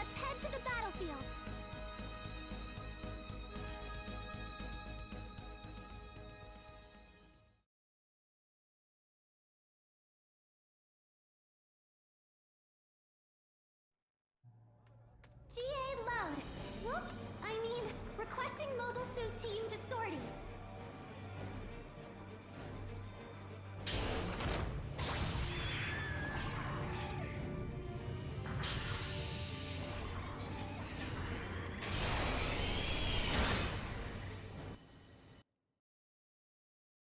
Let's head to the battlefield. GA load. Whoops, I mean, requesting mobile suit team to sortie.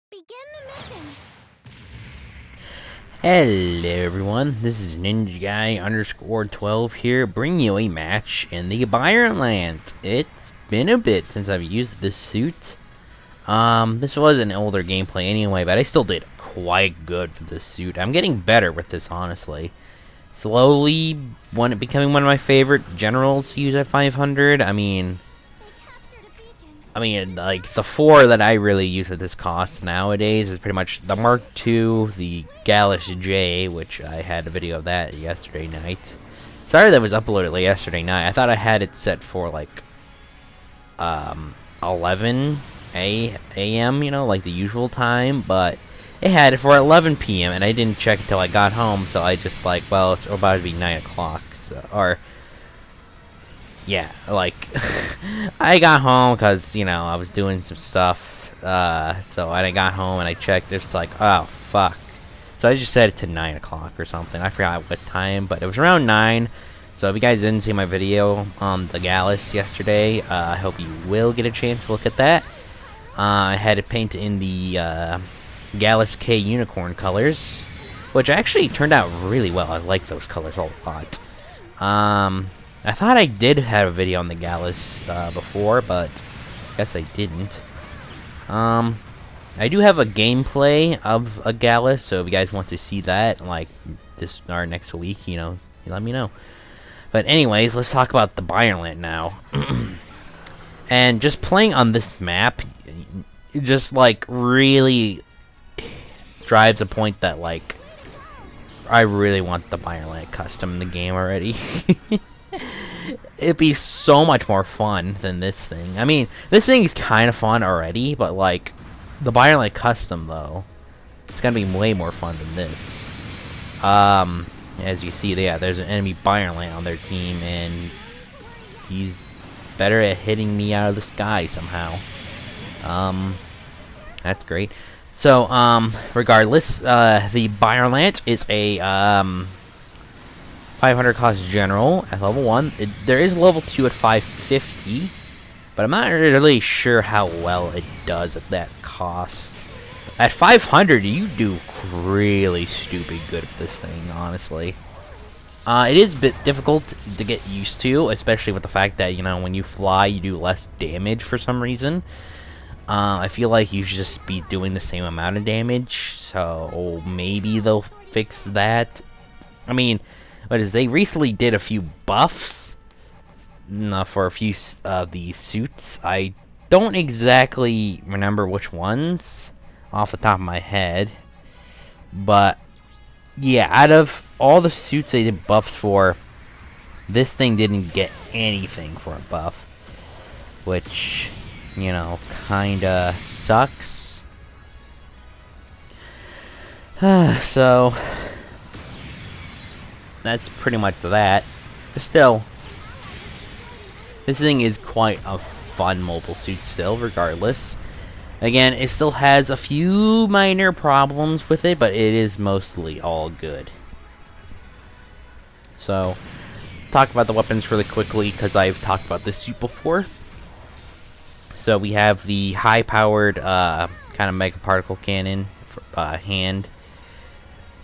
Begin the mission. Hello everyone, this is Ninja Guy _12 here, bringing you a match in the Byarlant. It's been a bit since I've used this suit. This was an older gameplay anyway, but I still did quite good with this suit. I'm getting better with this, honestly. Slowly, becoming one of my favorite generals to use at 500. I mean, like, the 4 that I really use at this cost nowadays is pretty much the Mark II, the Gallus J, which I had a video of that yesterday night. Sorry that was uploaded yesterday night. I thought I had it set for, like, 11 a.m., you know, like the usual time, but it had it for 11 p.m., and I didn't check until I got home, so I just, like, well, it's about to be 9 o'clock, so, or... yeah, like, I got home because, you know, I was doing some stuff, so I got home and I checked, it's like, oh, fuck. So I just set it to 9 o'clock or something. I forgot what time, but it was around 9. So if you guys didn't see my video on the Gallus yesterday, I hope you will get a chance to look at that. I had it painted in the Gallus K unicorn colors, which actually turned out really well. I like those colors a lot. I thought I did have a video on the Gallus before, but I guess I didn't. I do have a gameplay of a Gallus, so if you guys want to see that, like, this or next week, you know, let me know. But anyways, let's talk about the Byarlant now. And just playing on this map, it just, like, really drives a point that, like, I really want the Byarlant custom in the game already. It'd be so much more fun than this thing. I mean, this thing is kind of fun already, but, like, the Byarlant custom, though, it's gonna be way more fun than this. As you see, yeah, there's an enemy Byarlant on their team, and he's better at hitting me out of the sky somehow. That's great. So, regardless, the Byarlant is a, 500 cost general at level 1. There is level 2 at 550, but I'm not really sure how well it does at that cost. At 500, you do really stupid good with this thing, honestly. It is a bit difficult to get used to, especially with the fact that, you know, when you fly, you do less damage for some reason. I feel like you should just be doing the same amount of damage, so maybe they'll fix that. I mean, they recently did a few buffs for a few of the suits. I don't exactly remember which ones off the top of my head, but yeah, out of all the suits they did buffs for, this thing didn't get anything for a buff, which, you know, kinda sucks. So that's pretty much that. But still, this thing is quite a fun mobile suit still, regardless. Again, it still has a few minor problems with it, but it is mostly all good. So, talk about the weapons really quickly, because I've talked about this suit before. So we have the high-powered kind of mega particle cannon hand.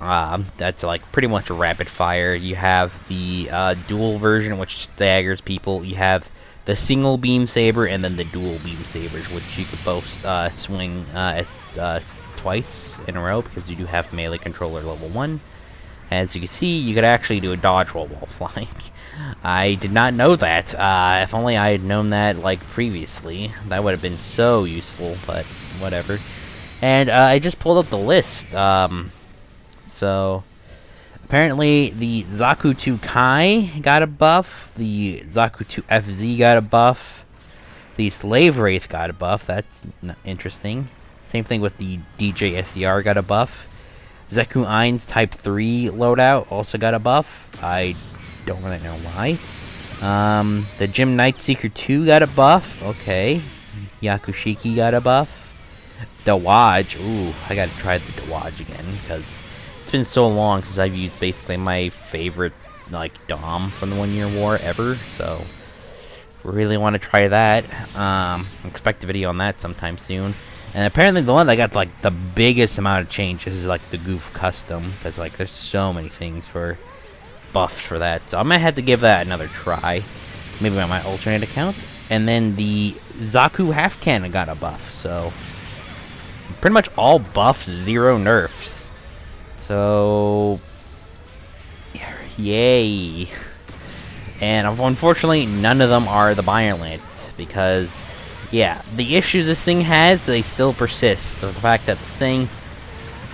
That's like pretty much a rapid fire. You have the dual version, which staggers people. You have the single beam saber and then the dual beam sabers, which you could both swing twice in a row, because you do have melee controller level 1. As you can see, you could actually do a dodge roll while flying. I did not know that. If only I had known that, like, previously. That would have been so useful, but whatever. And I just pulled up the list. So, Apparently, the Zaku 2 Kai got a buff. The Zaku 2 FZ got a buff. The Slave Wraith got a buff. That's interesting. Same thing with the DJ SER got a buff. Zeku Ein's Type 3 loadout also got a buff. I don't really know why. The Gym Nightseeker 2 got a buff. Okay. Yakushiki got a buff. Dawaj. Ooh, I gotta try the Dawaj again, because it's been so long since I've used basically my favorite, like, Dom from the 1 Year War ever, so really want to try that. Expect a video on that sometime soon. And apparently the one that got, like, the biggest amount of changes is, like, the Goof Custom, because, like, there's so many things for buffs for that, so I might have to give that another try, maybe on my alternate account. And then the Zaku Half Cannon got a buff, so pretty much all buffs, 0 nerfs. So yay. And unfortunately none of them are the Byarlant, because yeah, the issues this thing has, they still persist. The fact that this thing,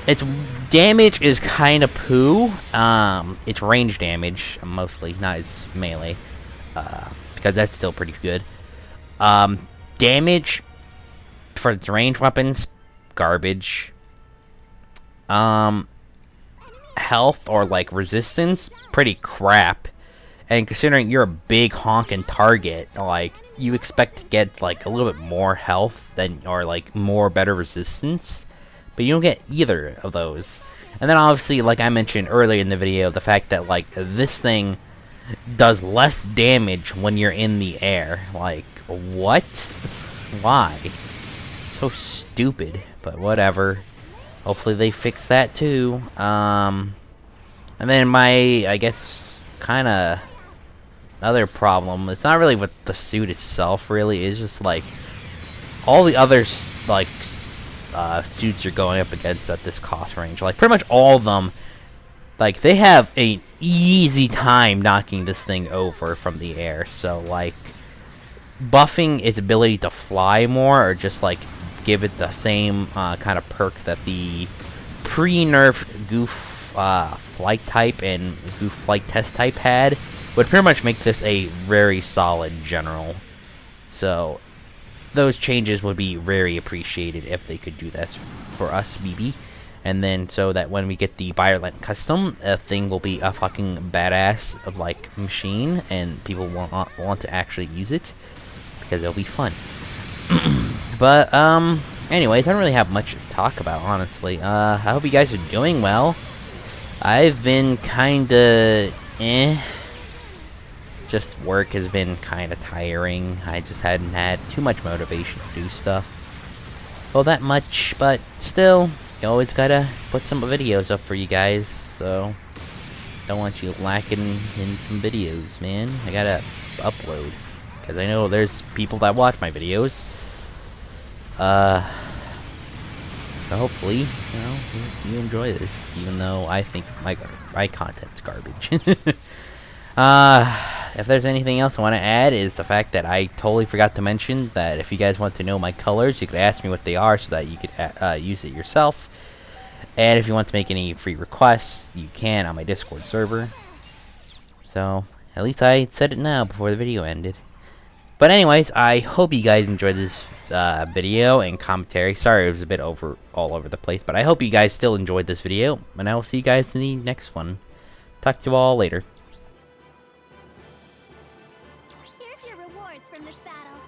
its damage is kind of poo. Its range damage mostly, not its melee, because that's still pretty good. Damage for its range weapons, garbage. Health or like resistance, pretty crap. And considering you're a big honking target, like, you expect to get like a little bit more health than, or like more better resistance, but you don't get either of those. And then obviously, like I mentioned earlier in the video, the fact that like this thing does less damage when you're in the air. Like, what? Why? So stupid, but whatever. Hopefully they fix that too. And then my, I guess, kinda other problem, it's not really with the suit itself, really, it's just like all the other like suits you're going up against at this cost range. Like, pretty much all of them, like, they have an easy time knocking this thing over from the air. So, like, buffing its ability to fly more, or just, like, give it the same kind of perk that the pre-nerf Goof Flight type and Goof Flight Test type had, would pretty much make this a very solid general. So, those changes would be very appreciated if they could do this for us, BB. And then, so that when we get the Byarlant custom, thing will be a fucking badass of, like, machine, and people will want to actually use it, because it'll be fun. But, anyways, I don't really have much to talk about, honestly. I hope you guys are doing well. I've been kinda just work has been kinda tiring. I just hadn't had too much motivation to do stuff. Well, that much, but still, you always gotta put some videos up for you guys, so don't want you lacking in some videos, man. I gotta upload, because I know there's people that watch my videos. So hopefully, you know, you enjoy this, even though I think my content's garbage. If there's anything else I want to add, is the fact that I totally forgot to mention that if you guys want to know my colors, you could ask me what they are so that you could use it yourself. And if you want to make any free requests, you can on my Discord server. So, at least I said it now before the video ended. But anyways, I hope you guys enjoyed this video and commentary. Sorry it was a bit all over the place, but I hope you guys still enjoyed this video, and I will see you guys in the next one. Talk to you all later. Here's your rewards from this battle.